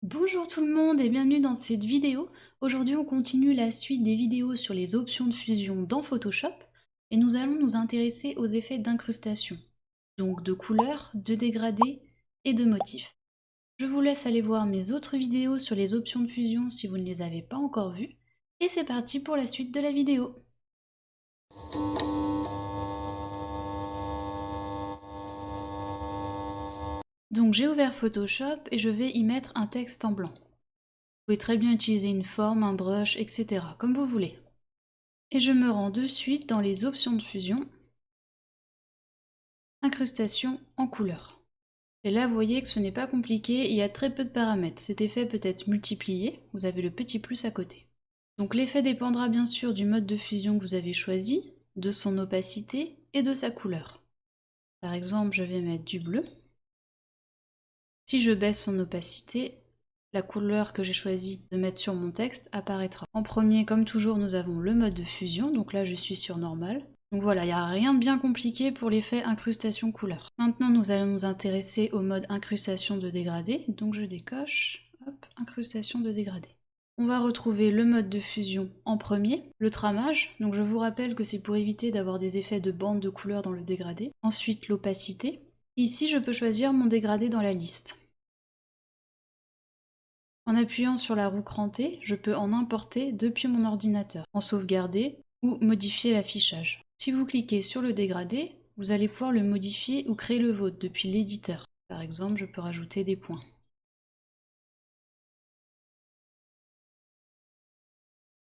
Bonjour tout le monde et bienvenue dans cette vidéo. Aujourd'hui on continue la suite des vidéos sur les options de fusion dans Photoshop et nous allons nous intéresser aux effets d'incrustation, donc de couleurs, de dégradés et de motifs. Je vous laisse aller voir mes autres vidéos sur les options de fusion si vous ne les avez pas encore vues et c'est parti pour la suite de la vidéo. Donc j'ai ouvert Photoshop et je vais y mettre un texte en blanc. Vous pouvez très bien utiliser une forme, un brush, etc. comme vous voulez. Et je me rends de suite dans les options de fusion, incrustation en couleur. Et là vous voyez que ce n'est pas compliqué, il y a très peu de paramètres. Cet effet peut être multiplié, vous avez le petit plus à côté. Donc l'effet dépendra bien sûr du mode de fusion que vous avez choisi, de son opacité et de sa couleur. Par exemple, je vais mettre du bleu. Si je baisse son opacité, la couleur que j'ai choisi de mettre sur mon texte apparaîtra. En premier, comme toujours, nous avons le mode de fusion, donc là je suis sur normal. Donc voilà, il n'y a rien de bien compliqué pour l'effet incrustation couleur. Maintenant nous allons nous intéresser au mode incrustation de dégradé, donc je décoche, hop, incrustation de dégradé. On va retrouver le mode de fusion en premier, le tramage, donc je vous rappelle que c'est pour éviter d'avoir des effets de bande de couleur dans le dégradé. Ensuite l'opacité. Ici je peux choisir mon dégradé dans la liste. En appuyant sur la roue crantée, je peux en importer depuis mon ordinateur, en sauvegarder ou modifier l'affichage. Si vous cliquez sur le dégradé, vous allez pouvoir le modifier ou créer le vôtre depuis l'éditeur. Par exemple, je peux rajouter des points.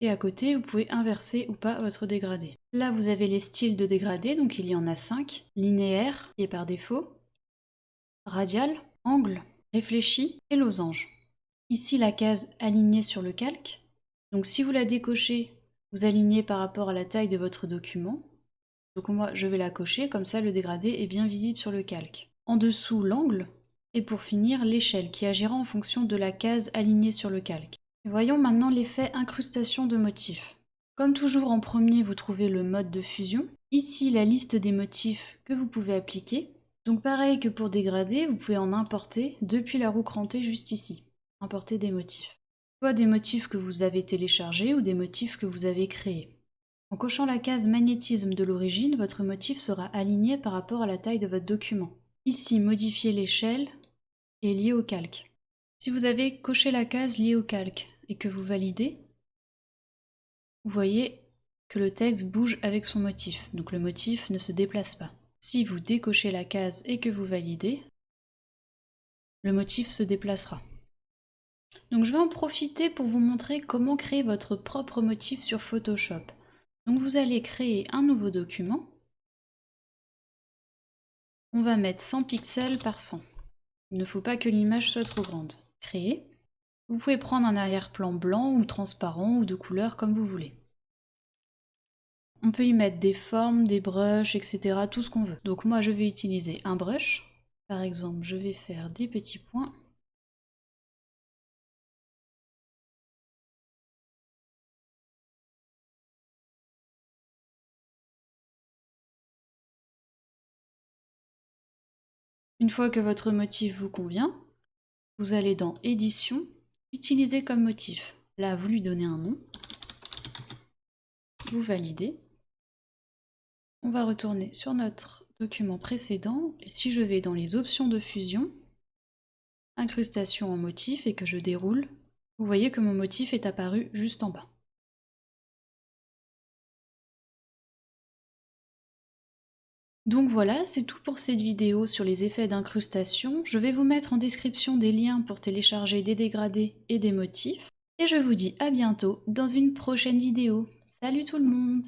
Et à côté, vous pouvez inverser ou pas votre dégradé. Là, vous avez les styles de dégradé, donc il y en a 5. Linéaire, qui est par défaut, radial, angle, réfléchi et losange. Ici, la case alignée sur le calque. Donc si vous la décochez, vous alignez par rapport à la taille de votre document. Donc moi, je vais la cocher, comme ça le dégradé est bien visible sur le calque. En dessous, l'angle. Et pour finir, l'échelle, qui agira en fonction de la case alignée sur le calque. Et voyons maintenant l'effet incrustation de motifs. Comme toujours, en premier, vous trouvez le mode de fusion. Ici, la liste des motifs que vous pouvez appliquer. Donc pareil que pour dégrader, vous pouvez en importer depuis la roue crantée juste ici. Importer des motifs. Soit des motifs que vous avez téléchargés ou des motifs que vous avez créés. En cochant la case magnétisme de l'origine, votre motif sera aligné par rapport à la taille de votre document. Ici, modifier l'échelle est lié au calque. Si vous avez coché la case liée au calque et que vous validez, vous voyez que le texte bouge avec son motif, donc le motif ne se déplace pas. Si vous décochez la case et que vous validez, le motif se déplacera. Donc je vais en profiter pour vous montrer comment créer votre propre motif sur Photoshop. Donc vous allez créer un nouveau document. On va mettre 100 pixels par 100. Il ne faut pas que l'image soit trop grande. Créer. Vous pouvez prendre un arrière-plan blanc ou transparent ou de couleur comme vous voulez. On peut y mettre des formes, des brushes, etc. tout ce qu'on veut. Donc moi je vais utiliser un brush. Par exemple, je vais faire des petits points. Une fois que votre motif vous convient, vous allez dans Édition, Utiliser comme motif. Là, vous lui donnez un nom. Vous validez. On va retourner sur notre document précédent. Et si je vais dans les options de fusion, incrustation en motif et que je déroule, vous voyez que mon motif est apparu juste en bas. Donc voilà, c'est tout pour cette vidéo sur les effets d'incrustation. Je vais vous mettre en description des liens pour télécharger des dégradés et des motifs. Et je vous dis à bientôt dans une prochaine vidéo. Salut tout le monde!